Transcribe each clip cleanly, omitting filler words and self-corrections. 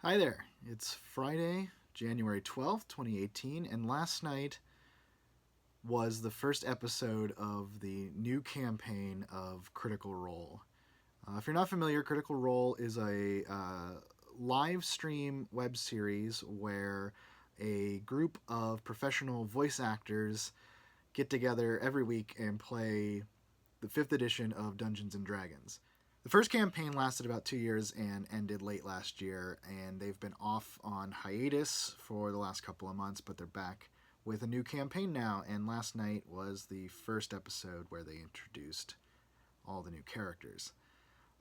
Hi there. It's Friday, January 12th, 2018, and last night was the first episode of the new campaign of Critical Role. If you're not familiar, Critical Role is a live stream web series where a group of professional voice actors get together every week and play the 5th edition of Dungeons and Dragons. The first campaign lasted about 2 years and ended late last year, and they've been off on hiatus for the last couple of months, but they're back with a new campaign now, and last night was the first episode where they introduced all the new characters.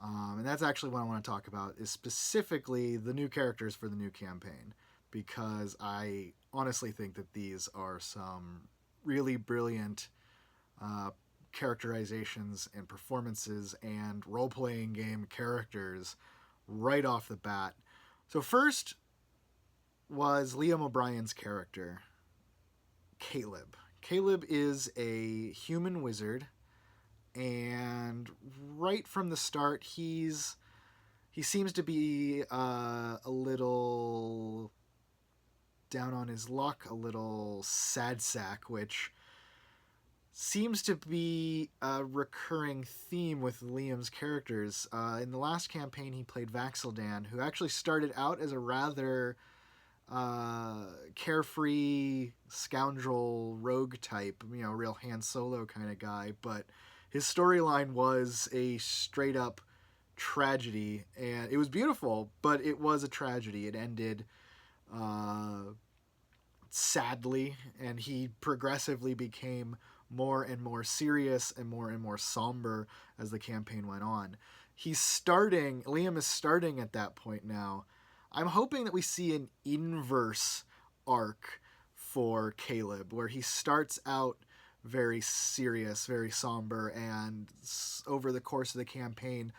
And that's actually what I want to talk about, is specifically the new characters for the new campaign, because I honestly think that these are some really brilliant characterizations and performances and role-playing game characters right off the bat. So first was Liam O'Brien's character, Caleb. Caleb is a human wizard, and right from the start, he seems to be a little down on his luck, a little sad sack, which seems to be a recurring theme with Liam's characters. In the last campaign, he played Vaxildan, who actually started out as a rather carefree scoundrel rogue type, real Han Solo kind of guy, but his storyline was a straight up tragedy, and it was beautiful, but it was a tragedy. It ended sadly, and he progressively became more and more serious and more somber as the campaign went on. Liam is starting at that point now. I'm hoping that we see an inverse arc for Caleb, where he starts out very serious, very somber, and over the course of the campaign,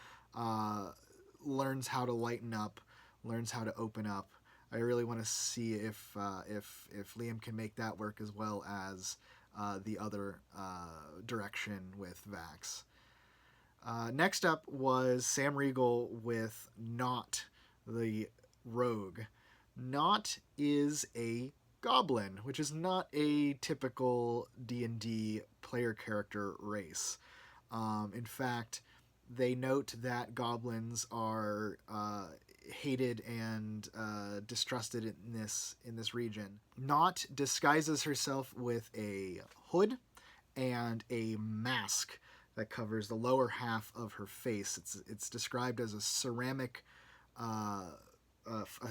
learns how to lighten up, learns how to open up. I really want to see if Liam can make that work, as well as the other direction with Vax. Next up was Sam Riegel with Not, the rogue. Not is a goblin, which is not a typical D&D player character race. In fact, they note that goblins are hated and distrusted in this region. Not disguises herself with a hood and a mask that covers the lower half of her face. It's described as a ceramic, a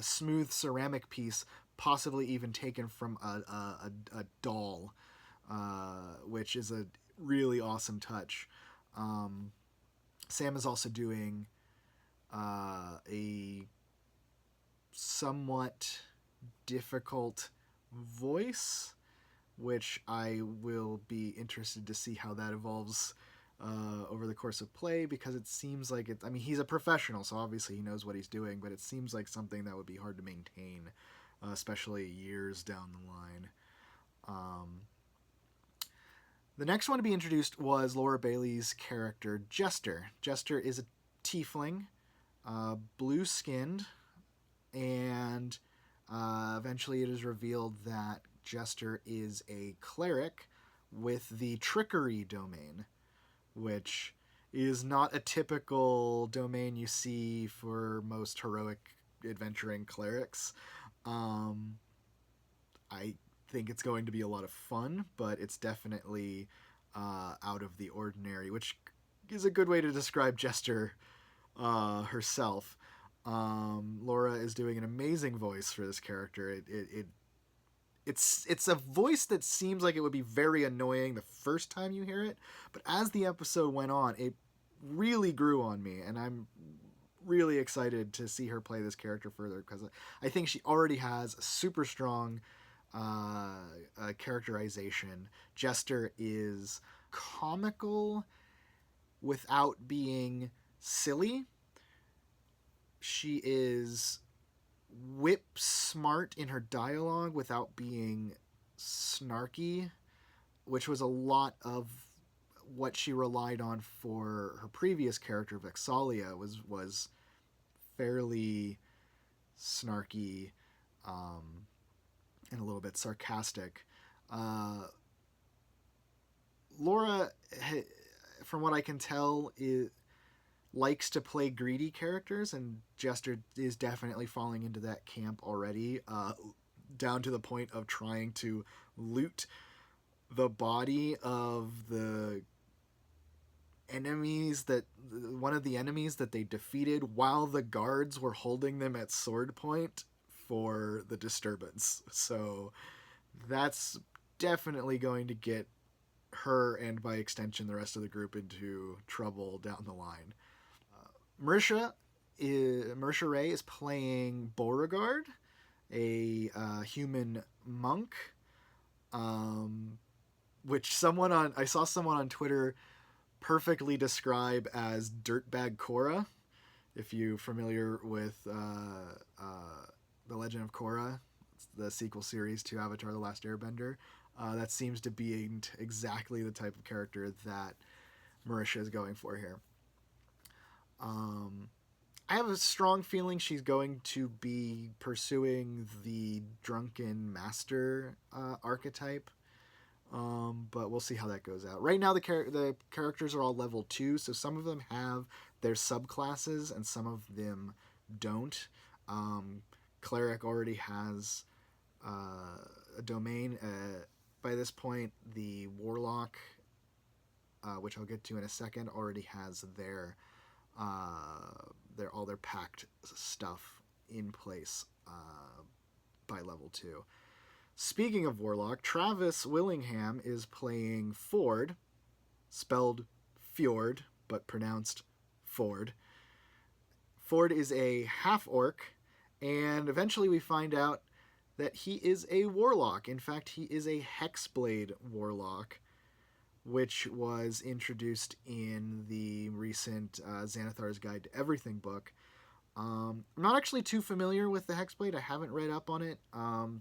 smooth ceramic piece, possibly even taken from a doll, which is a really awesome touch. Sam is also doing a somewhat difficult voice, which I will be interested to see how that evolves over the course of play, because it seems like he's a professional, so obviously he knows what he's doing, but it seems like something that would be hard to maintain, especially years down the line. The next one to be introduced was Laura Bailey's character, Jester. Jester is a tiefling, blue-skinned, and eventually it is revealed that Jester is a cleric with the trickery domain, which is not a typical domain you see for most heroic adventuring clerics. I think it's going to be a lot of fun, but it's definitely out of the ordinary, which is a good way to describe Jester herself. Laura is doing an amazing voice for this character. It's a voice that seems like it would be very annoying the first time you hear it, but as the episode went on, it really grew on me, and I'm really excited to see her play this character further, because I think she already has a super strong characterization. Jester is comical without being silly. She is whip smart in her dialogue without being snarky, which was a lot of what she relied on for her previous character, Vexalia, was fairly snarky, and a little bit sarcastic. Laura, from what I can tell, likes to play greedy characters, and Jester is definitely falling into that camp already, down to the point of trying to loot the body of the enemies that one of the enemies that they defeated while the guards were holding them at sword point for the disturbance. So that's definitely going to get her, and by extension the rest of the group, into trouble down the line. Marisha Ray is playing Beauregard, a human monk, which I saw someone on Twitter perfectly describe as Dirtbag Korra. If you're familiar with The Legend of Korra, it's the sequel series to Avatar: The Last Airbender, that seems to be exactly the type of character that Marisha is going for here. I have a strong feeling she's going to be pursuing the drunken master archetype, but we'll see how that goes out. Right now, the characters are all level 2, so some of them have their subclasses and some of them don't. Cleric already has a domain. By this point, the Warlock, which I'll get to in a second, already has all their packed stuff in place by level 2. Speaking of Warlock, Travis Willingham is playing Ford, spelled Fjord, but pronounced Ford. Ford is a half-orc, and eventually we find out that he is a warlock. In fact, he is a Hexblade warlock, which was introduced in the recent Xanathar's Guide to Everything book. I'm not actually too familiar with the Hexblade. I haven't read up on it,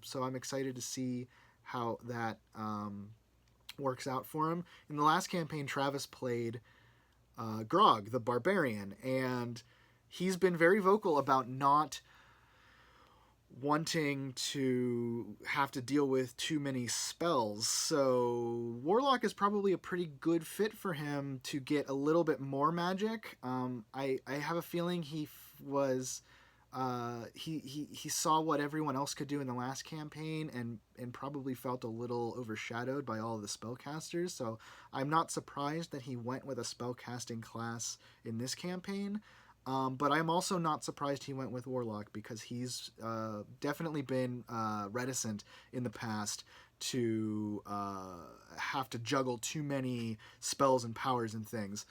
so I'm excited to see how that works out for him. In the last campaign, Travis played Grog, the Barbarian, and he's been very vocal about not wanting to have to deal with too many spells. So Warlock is probably a pretty good fit for him to get a little bit more magic. I have a feeling he saw what everyone else could do in the last campaign and probably felt a little overshadowed by all of the spellcasters. So I'm not surprised that he went with a spellcasting class in this campaign. But I'm also not surprised he went with Warlock, because he's definitely been reticent in the past to have to juggle too many spells and powers and things.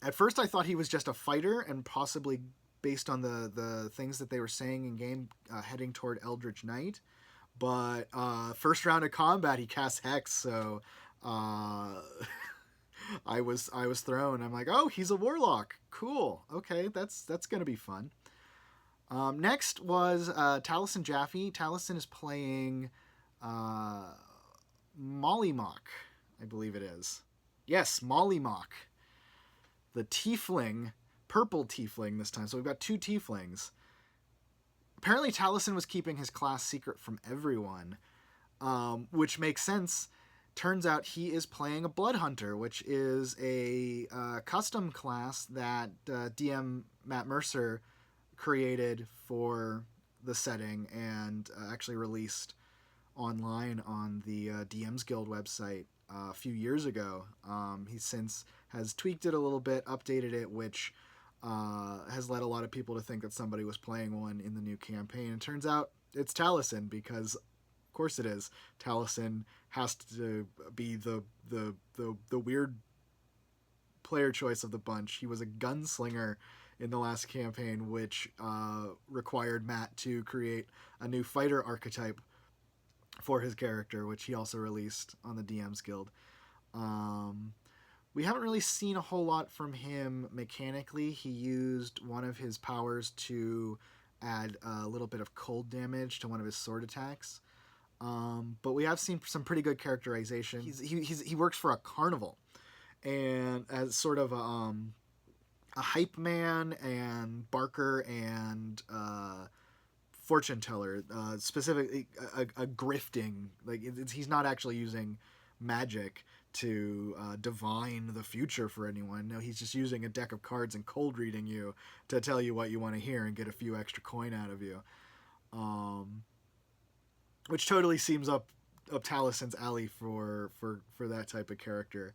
At first I thought he was just a fighter, and possibly, based on the things that they were saying in game, heading toward Eldritch Knight. But first round of combat he casts Hex, so I was thrown. I'm like, oh, he's a warlock. Cool. Okay, that's gonna be fun. Next was Talisman Jaffe. Talisman is playing Mollymock, I believe it is. Yes, Mollymock, the tiefling, purple tiefling this time. So we've got 2 tieflings. Apparently Talisman was keeping his class secret from everyone, which makes sense. Turns out he is playing a Blood Hunter, which is a custom class that DM Matt Mercer created for the setting and actually released online on the DM's Guild website a few years ago. He since has tweaked it a little bit, updated it, which has led a lot of people to think that somebody was playing one in the new campaign. It turns out it's Talisman, because of course it is. Talisman has to be the weird player choice of the bunch. He was a gunslinger in the last campaign, which required Matt to create a new fighter archetype for his character, which he also released on the DM's Guild. We haven't really seen a whole lot from him mechanically. He used one of his powers to add a little bit of cold damage to one of his sword attacks. But we have seen some pretty good characterization. He works for a carnival, and as sort of a a hype man and barker and fortune teller, specifically a grifting. Like he's not actually using magic to divine the future for anyone. No, he's just using a deck of cards and cold reading you to tell you what you want to hear and get a few extra coin out of you. Which totally seems up Talisman's alley for that type of character.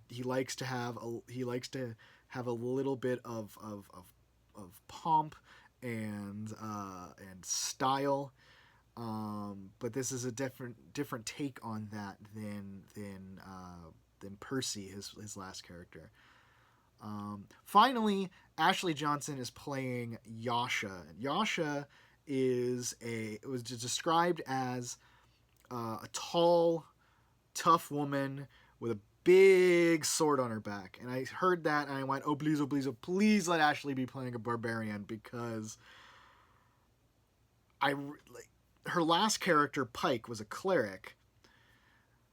He likes to have a little bit of pomp and style, but this is a different take on that than Percy, his last character. Finally, Ashley Johnson is playing Yasha. Yasha was described as a tall, tough woman with a big sword on her back. And I heard that and I went, oh please, please let Ashley be playing a barbarian, because her last character, Pike, was a cleric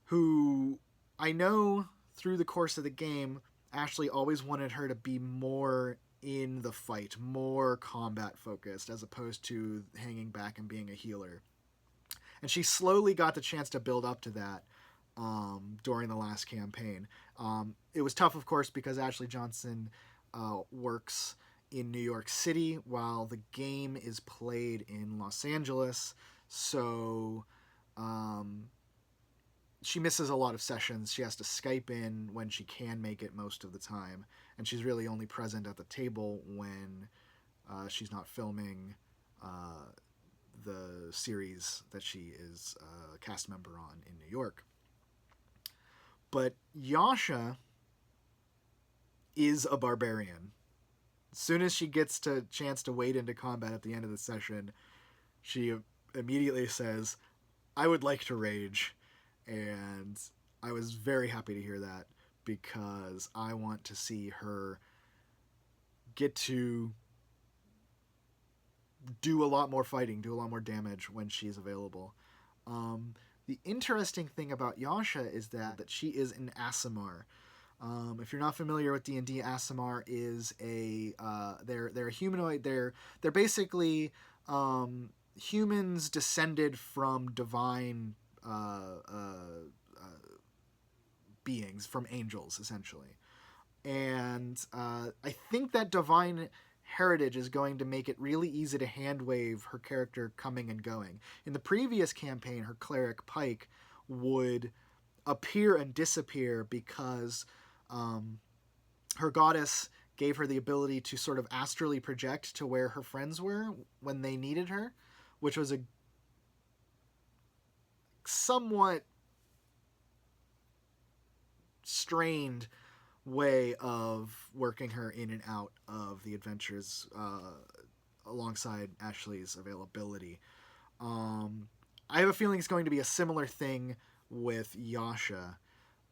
who I know through the course of the game, Ashley always wanted her to be more in the fight, more combat focused, as opposed to hanging back and being a healer. And she slowly got the chance to build up to that during the last campaign. It was tough, of course, because Ashley Johnson works in New York City while the game is played in Los Angeles. So she misses a lot of sessions. She has to Skype in when she can make it most of the time. And she's really only present at the table when she's not filming the series that she is a cast member on in New York. But Yasha is a barbarian. As soon as she gets a chance to wade into combat at the end of the session, she immediately says, I would like to rage. And I was very happy to hear that, because I want to see her get to do a lot more fighting, do a lot more damage when she's available. The interesting thing about Yasha is that she is an Aasimar. If you're not familiar with D&D, Aasimar is they're a humanoid. They're basically humans descended from divine beings, from angels, essentially. And I think that divine heritage is going to make it really easy to handwave her character coming and going. In the previous campaign, her cleric Pike would appear and disappear because her goddess gave her the ability to sort of astrally project to where her friends were when they needed her, which was a somewhat strained way of working her in and out of the adventures alongside Ashley's availability. I have a feeling it's going to be a similar thing with Yasha,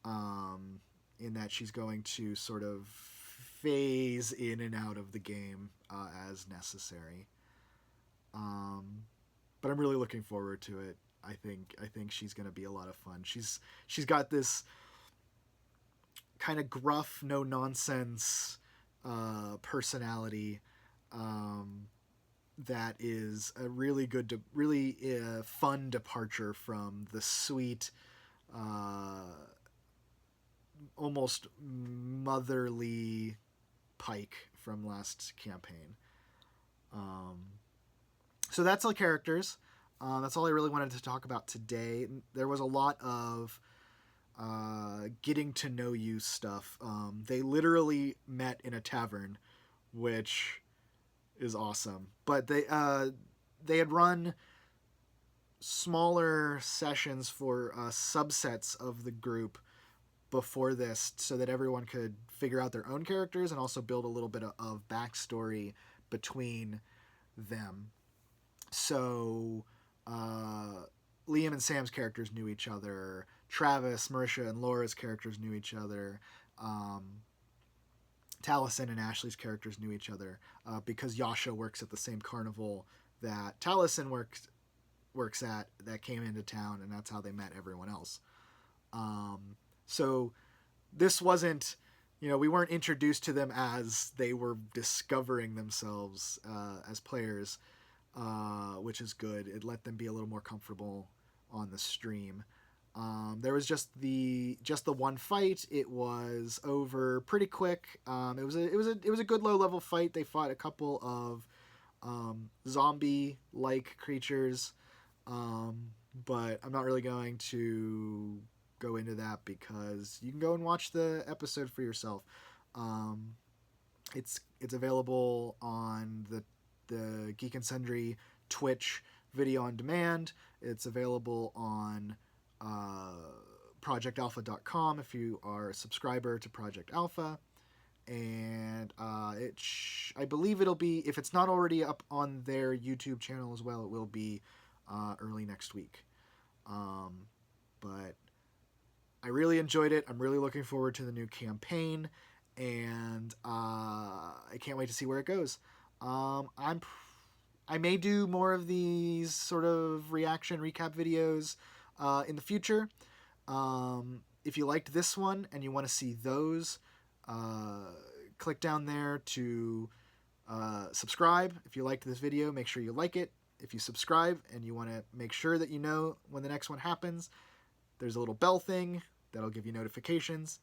in that she's going to sort of phase in and out of the game as necessary. But I'm really looking forward to it. I think she's going to be a lot of fun. She's got this kind of gruff, no nonsense personality that is a really good, really fun departure from the sweet, almost motherly Pike from last campaign. So that's all characters. That's all I really wanted to talk about today. There was a lot of getting to know you stuff. They literally met in a tavern, which is awesome. But they had run smaller sessions for subsets of the group before this, so that everyone could figure out their own characters and also build a little bit of backstory between them. So Liam and Sam's characters knew each other. Travis, Marisha, and Laura's characters knew each other. Talisman and Ashley's characters knew each other because Yasha works at the same carnival that Talisman works at, that came into town, and that's how they met everyone else. So this wasn't we weren't introduced to them as they were discovering themselves as players, which is good. It let them be a little more comfortable on the stream. There was just the one fight. It was over pretty quick. It was a good low level fight. They fought a couple of zombie like creatures, but I'm not really going to go into that because you can go and watch the episode for yourself. Um, it's available on the Geek and Sundry Twitch video on demand. It's available on projectalpha.com if you are a subscriber to Project Alpha. And I believe it'll be, if it's not already up on their YouTube channel as well, it will be early next week. But I really enjoyed it. I'm really looking forward to the new campaign, and I can't wait to see where it goes. I may do more of these sort of reaction recap videos in the future. If you liked this one and you want to see those, click down there to subscribe. If you liked this video, make sure you like it. If you subscribe and you want to make sure that you know when the next one happens, there's a little bell thing that'll give you notifications.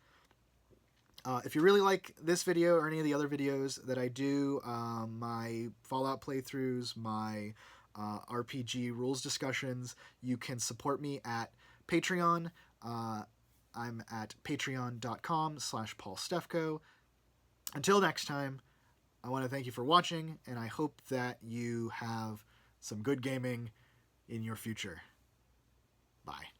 If you really like this video or any of the other videos that I do, my Fallout playthroughs, my RPG rules discussions, you can support me at Patreon. I'm at patreon.com/Paul Stefko. Until next time, I want to thank you for watching, and I hope that you have some good gaming in your future. Bye.